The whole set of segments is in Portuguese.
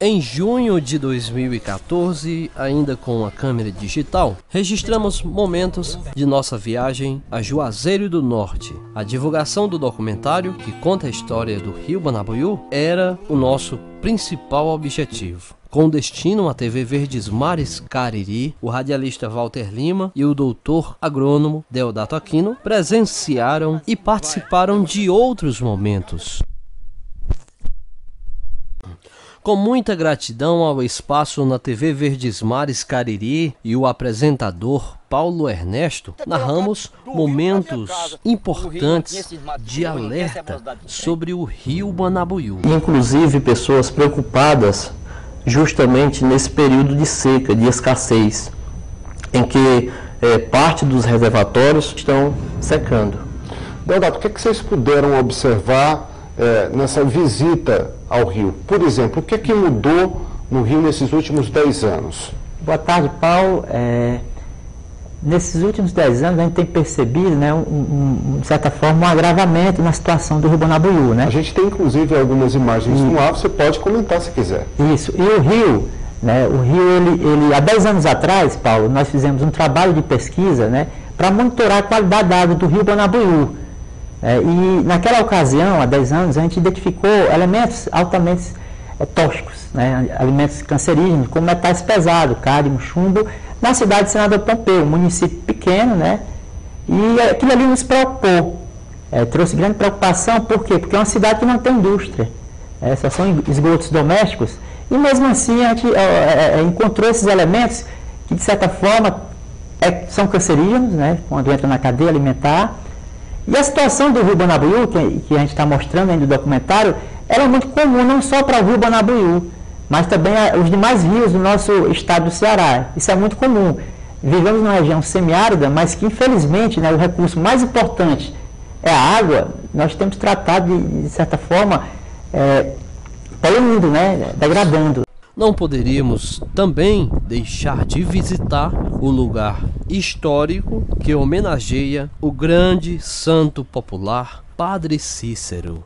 Em junho de 2014, ainda com a câmera digital, registramos momentos de nossa viagem a Juazeiro do Norte. A divulgação do documentário, que conta a história do Rio Banabuiú, era o nosso principal objetivo. Com destino à TV Verdes Mares Cariri, o radialista Walter Lima e o doutor agrônomo Deodato Aquino presenciaram e participaram de outros momentos. Com muita gratidão ao espaço na TV Verdes Mares Cariri e o apresentador Paulo Ernesto, narramos momentos importantes de alerta sobre o Rio Banabuiú. Inclusive pessoas preocupadas justamente nesse período de seca, de escassez, em que parte dos reservatórios estão secando. Deodato, o que vocês puderam observar nessa visita ao Rio? Por exemplo, o que mudou no Rio nesses últimos 10 anos? Boa tarde, Paulo. Nesses últimos 10 anos a gente tem percebido, né, de certa forma, um agravamento na situação do Rio Banabuiú, né? A gente tem inclusive algumas imagens no ar, você pode comentar se quiser. Isso. E o Rio, né, ele há 10 anos atrás, Paulo, nós fizemos um trabalho de pesquisa, né, para monitorar a qualidade da água do Rio Banabuiú. E naquela ocasião, há 10 anos, a gente identificou elementos altamente tóxicos, né, alimentos cancerígenos, como metais pesados, cádmio, chumbo, na cidade de Senador Pompeu, um município pequeno, né, e aquilo ali nos preocupou, trouxe grande preocupação. Por quê? Porque é uma cidade que não tem indústria, só são esgotos domésticos, e mesmo assim a gente encontrou esses elementos que, de certa forma, são cancerígenos, né, quando entram na cadeia alimentar. E a situação do Rio Banabuiú, que a gente está mostrando aí no documentário, ela é muito comum, não só para o Rio Banabuiú, mas também os demais rios do nosso estado do Ceará. Isso é muito comum. Vivemos numa região semiárida, mas que, infelizmente, né, o recurso mais importante é a água. Nós temos tratado, de certa forma, poluindo, né, degradando. Não poderíamos também deixar de visitar o lugar histórico que homenageia o grande santo popular Padre Cícero.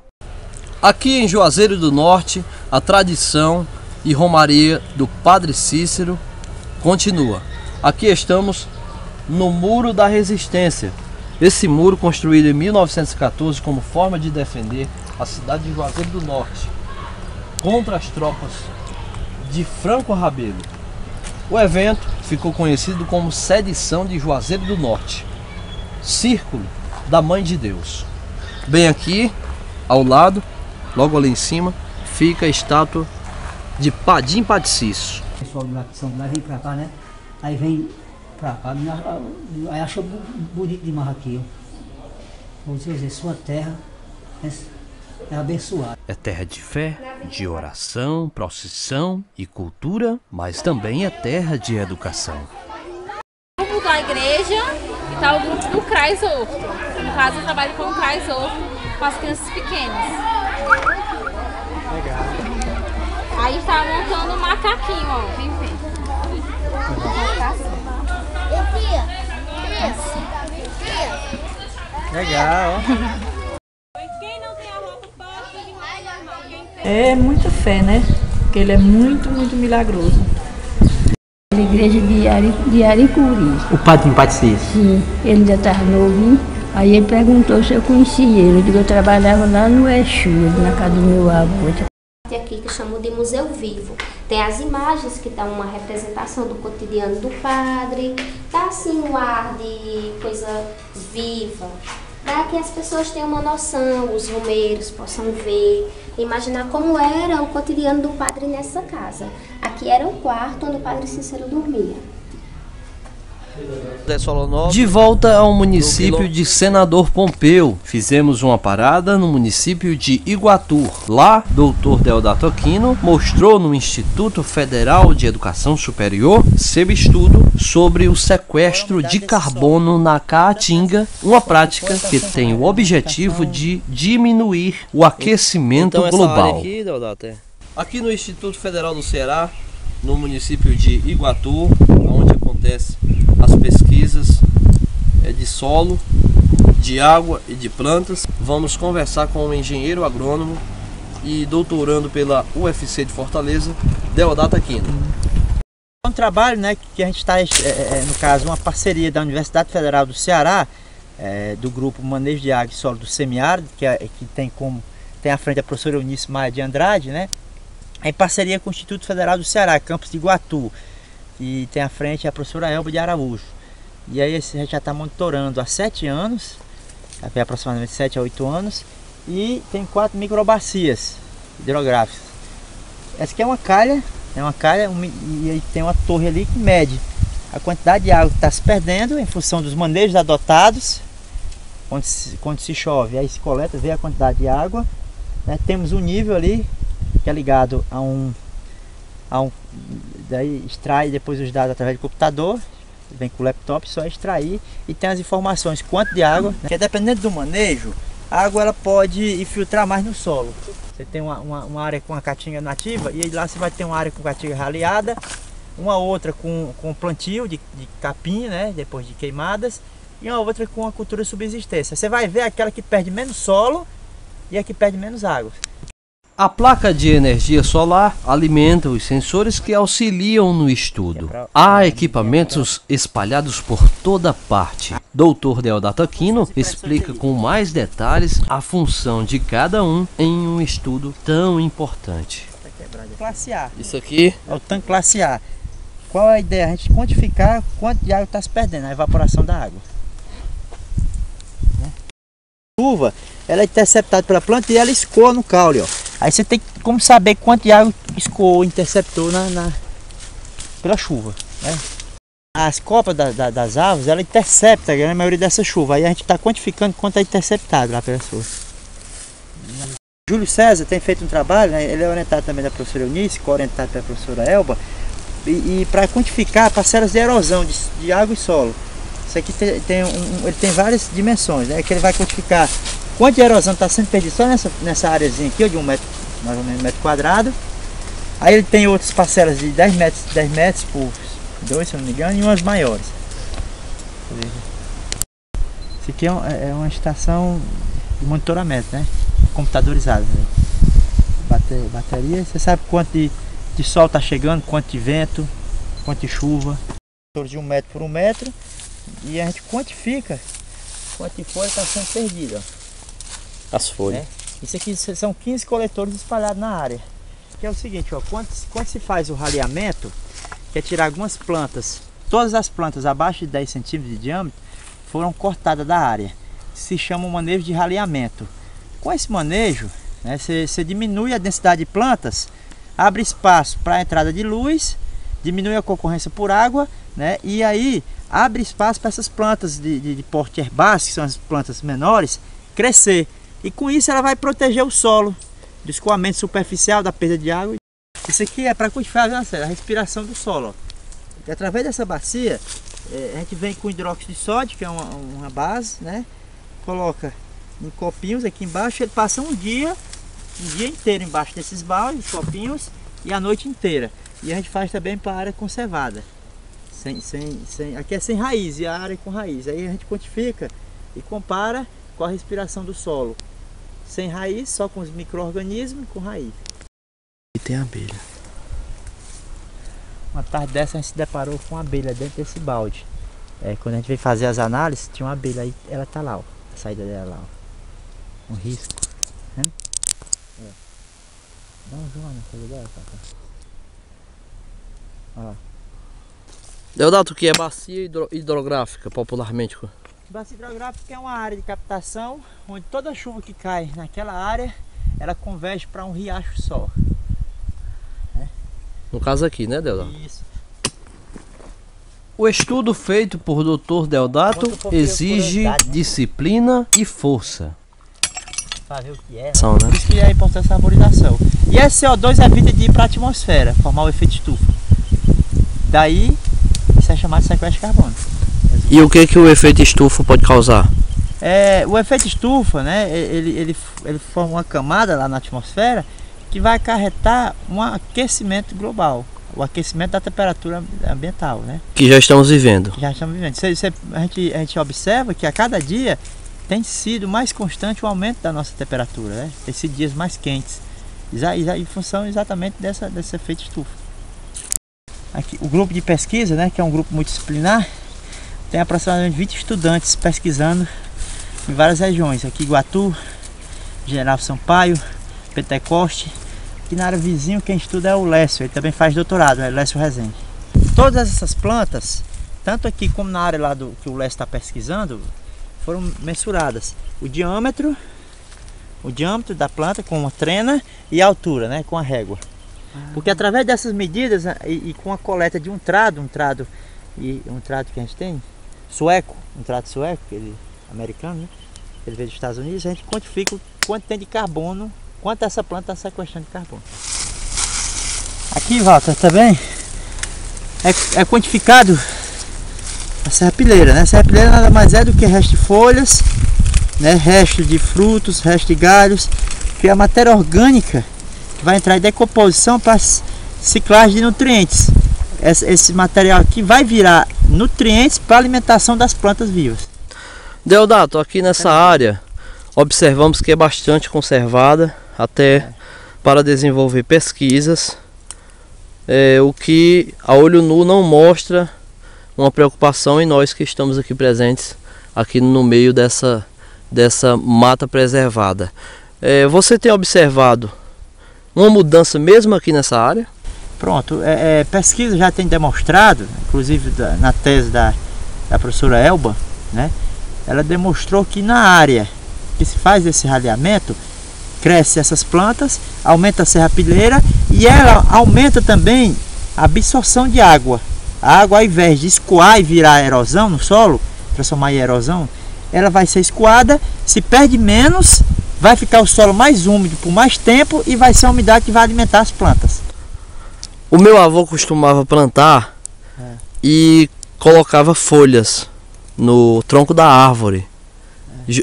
Aqui em Juazeiro do Norte, a tradição e romaria do Padre Cícero continua. Aqui estamos no Muro da Resistência. Esse muro, construído em 1914 como forma de defender a cidade de Juazeiro do Norte contra as tropas de Franco Rabelo. O evento ficou conhecido como Sedição de Juazeiro do Norte, Círculo da Mãe de Deus. Bem aqui, ao lado, logo ali em cima, fica a estátua de Padim Paticício. O pessoal de lá que são de lá vem pra cá, né? Aí vem pra cá, aí achou bonito demais aqui, ó. Vou dizer, sua terra é abençoada. É terra de fé, de oração, procissão e cultura, mas também é terra de educação. O grupo da igreja e tá o grupo do CRAS Horto. No caso, eu trabalho com o CRAS Horto, com as crianças pequenas. Legal. Aí está montando um macaquinho, ó. Vem ver. Legal, ó. É muita fé, né? Porque ele é muito, muito milagroso. A igreja de Aricuri. O Padre Paticício. Sim, ele já estava novinho. Aí ele perguntou se eu conhecia ele. Eu digo, eu trabalhava lá no Exu, na casa do meu avô. Aqui que chamam de Museu Vivo. Tem as imagens que dão uma representação do cotidiano do padre, dá assim um ar de coisa viva, para que as pessoas tenham uma noção, os romeiros possam ver, imaginar como era o cotidiano do padre nessa casa. Aqui era o quarto onde o Padre Cícero dormia. De volta ao município de Senador Pompeu, fizemos uma parada no município de Iguatu. Lá, Dr. Deodato Aquino mostrou no Instituto Federal de Educação Superior seu estudo sobre o sequestro de carbono na Caatinga, uma prática que tem o objetivo de diminuir o aquecimento global. Aqui no Instituto Federal do Ceará, no município de Iguatu, onde acontece as pesquisas de solo, de água e de plantas. Vamos conversar com o engenheiro agrônomo e doutorando pela UFC de Fortaleza, Deodato Aquino. É um trabalho, né, que a gente está, no caso, uma parceria da Universidade Federal do Ceará, do grupo Manejo de Água e Solo do Semiárido, que tem à frente a professora Eunice Maia de Andrade, né, em parceria com o Instituto Federal do Ceará, campus de Iguatu, e tem à frente a professora Elba de Araújo. E aí a gente já está monitorando há 7 anos, aproximadamente 7 a 8 anos, e tem 4 microbacias hidrográficas. Essa aqui é uma calha, e aí tem uma torre ali que mede a quantidade de água que está se perdendo em função dos manejos adotados. Quando se chove, aí se coleta, vê a quantidade de água, né? Temos um nível ali que é ligado a um daí extrai depois os dados através do computador, vem com o laptop, só extrair e tem as informações quanto de água, né? Porque dependendo do manejo, a água ela pode infiltrar mais no solo. Você tem uma área com a caatinga nativa e lá você vai ter uma área com caatinga raleada, uma outra com plantio de capim, né, depois de queimadas, e uma outra com a cultura de subsistência. Você vai ver aquela que perde menos solo e a que perde menos água. A placa de energia solar alimenta os sensores que auxiliam no estudo. Há equipamentos espalhados por toda parte. Dr. Deodato Aquino explica com mais detalhes a função de cada um em um estudo tão importante. Classe A. Isso aqui é o tanque classe A. Qual é a ideia? A gente quantificar quanto de água está se perdendo, a evaporação da água. A chuva, ela é interceptada pela planta e ela escoa no caule, ó. Aí você tem como saber quanto de água escoou, interceptou pela chuva, né? As copas das árvores, ela intercepta a grande maioria dessa chuva. Aí a gente está quantificando quanto é interceptado lá pela chuva. Júlio César tem feito um trabalho, né? Ele é orientado também da professora Eunice, orientado pela professora Elba, e para quantificar parcelas de erosão de água e solo. Isso aqui ele tem várias dimensões, né? Que ele vai quantificar quanto de erosão está sendo perdido só nessa áreazinha aqui, ó, de mais ou menos 1 metro quadrado. Aí ele tem outras parcelas de 10 metros por 2, se eu não me engano, e umas maiores. Isso aqui é uma estação de monitoramento, né? Computadorizada, né? Bateria, você sabe quanto de sol está chegando, quanto de vento, quanto de chuva. De 1 metro por 1 metro, e a gente quantifica quanto de folha está sendo perdida. As folhas. Né? Isso aqui são 15 coletores espalhados na área. Que é o seguinte, ó, quando se faz o raleamento, que é tirar algumas plantas, todas as plantas abaixo de 10 centímetros de diâmetro foram cortadas da área. Se chama um manejo de raleamento. Com esse manejo, né, você diminui a densidade de plantas, abre espaço para a entrada de luz, diminui a concorrência por água, né, e aí abre espaço para essas plantas de porte herbáceo, que são as plantas menores, crescer. E com isso ela vai proteger o solo do escoamento superficial, da perda de água. Isso aqui é para quantificar a respiração do solo. Ó. E através dessa bacia, a gente vem com hidróxido de sódio, que é uma base, né? Coloca em copinhos aqui embaixo, ele passa um dia inteiro embaixo desses baldes, copinhos, e a noite inteira. E a gente faz também para a área conservada. Aqui é sem raiz, e a área é com raiz. Aí a gente quantifica e compara com a respiração do solo. Sem raiz, só com os micro-organismos, com raiz. E tem abelha. Uma tarde dessa a gente se deparou com uma abelha dentro desse balde. Quando a gente veio fazer as análises, tinha uma abelha aí, ela tá lá, ó, a saída dela lá, ó. Um risco. Né? Dá um zoom na saída dela, tá? Olha lá. Deodato, o que é bacia hidrográfica, popularmente? Bacia hidrográfica é uma área de captação onde toda a chuva que cai naquela área, ela converge para um riacho só. No caso aqui, né, Deodato? Isso. O estudo feito por Dr. Deodato exige disciplina e força. Para ver o que é, né? Por isso que é a importância da arborização. E esse CO2 evita de ir para a atmosfera, formar o efeito estufa. Daí, isso é chamado de sequestro de carbono. E o que o efeito estufa pode causar? O efeito estufa, né, ele forma uma camada lá na atmosfera que vai acarretar um aquecimento global, o aquecimento da temperatura ambiental, né? Que já estamos vivendo. Já estamos vivendo. A gente observa que a cada dia tem sido mais constante o aumento da nossa temperatura, né? Tem sido dias mais quentes. em função exatamente desse efeito estufa. Aqui, o grupo de pesquisa, né, que é um grupo multidisciplinar, tem aproximadamente 20 estudantes pesquisando em várias regiões. Aqui Iguatu, General Sampaio, Pentecoste. Aqui na área vizinha quem estuda é o Lécio, ele também faz doutorado, é Lécio Rezende. Todas essas plantas, tanto aqui como na área lá que o Lécio está pesquisando, foram mensuradas. O diâmetro da planta com uma trena e a altura, né, com a régua. Porque através dessas medidas e com a coleta de um trado que a gente tem, um trado sueco, aquele americano, né? Ele veio dos Estados Unidos, a gente quantifica o quanto tem de carbono, quanto essa planta está sequestrando de carbono. Aqui, Walter, também é quantificado a serrapilheira, né? A serrapilheira nada mais é do que resto de folhas, né? Resto de frutos, resto de galhos, que é a matéria orgânica que vai entrar em decomposição para ciclagem de nutrientes. Esse material aqui vai virar nutrientes para a alimentação das plantas vivas. Deodato, aqui nessa área observamos que é bastante conservada, até para desenvolver pesquisas, o que a olho nu não mostra uma preocupação em nós que estamos aqui presentes, aqui no meio dessa mata preservada. Você tem observado uma mudança mesmo aqui nessa área? Pronto, pesquisa já tem demonstrado, inclusive na tese da professora Elba, né? Ela demonstrou que na área que se faz esse ralhamento, cresce essas plantas, aumenta a serrapilheira e ela aumenta também a absorção de água. A água, ao invés de escoar e virar erosão no solo, transformar em erosão, ela vai ser escoada, se perde menos, vai ficar o solo mais úmido por mais tempo e vai ser a umidade que vai alimentar as plantas. O meu avô costumava plantar e colocava folhas no tronco da árvore,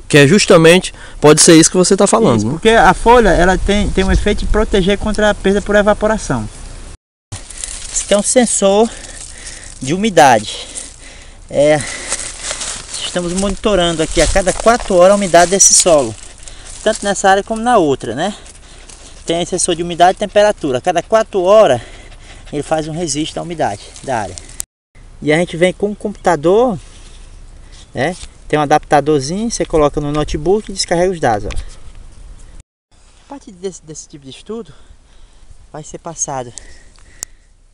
que é justamente, pode ser isso que você está falando. Isso, né? Porque a folha ela tem um efeito de proteger contra a perda por evaporação. Isso aqui é um sensor de umidade. Estamos monitorando aqui a cada 4 horas a umidade desse solo, tanto nessa área como na outra, né? Tem sensor de umidade e temperatura. A cada 4 horas ele faz um registro da umidade da área. E a gente vem com um computador, né? Tem um adaptadorzinho, você coloca no notebook e descarrega os dados. Ó. A partir desse tipo de estudo vai ser passado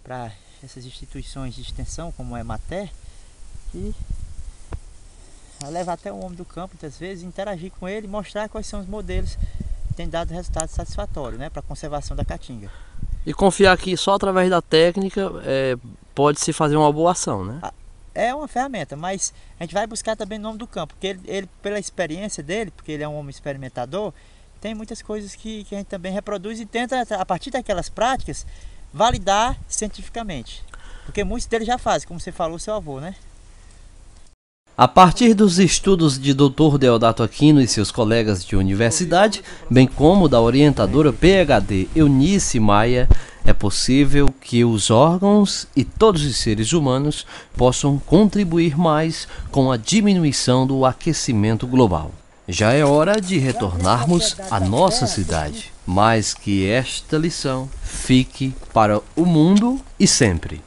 para essas instituições de extensão, como a Emater, e vai levar até o homem do campo, muitas vezes, interagir com ele e mostrar quais são os modelos que têm dado resultado satisfatório, né, para a conservação da caatinga. E confiar que só através da técnica pode-se fazer uma boa ação, né? É uma ferramenta, mas a gente vai buscar também no homem do campo, porque ele pela experiência dele, porque ele é um homem experimentador, tem muitas coisas que a gente também reproduz e tenta, a partir daquelas práticas, validar cientificamente. Porque muitos deles já fazem, como você falou, seu avô, né? A partir dos estudos de Dr. Deodato Aquino e seus colegas de universidade, bem como da orientadora PhD Eunice Maia, é possível que os órgãos e todos os seres humanos possam contribuir mais com a diminuição do aquecimento global. Já é hora de retornarmos à nossa cidade, mas que esta lição fique para o mundo e sempre.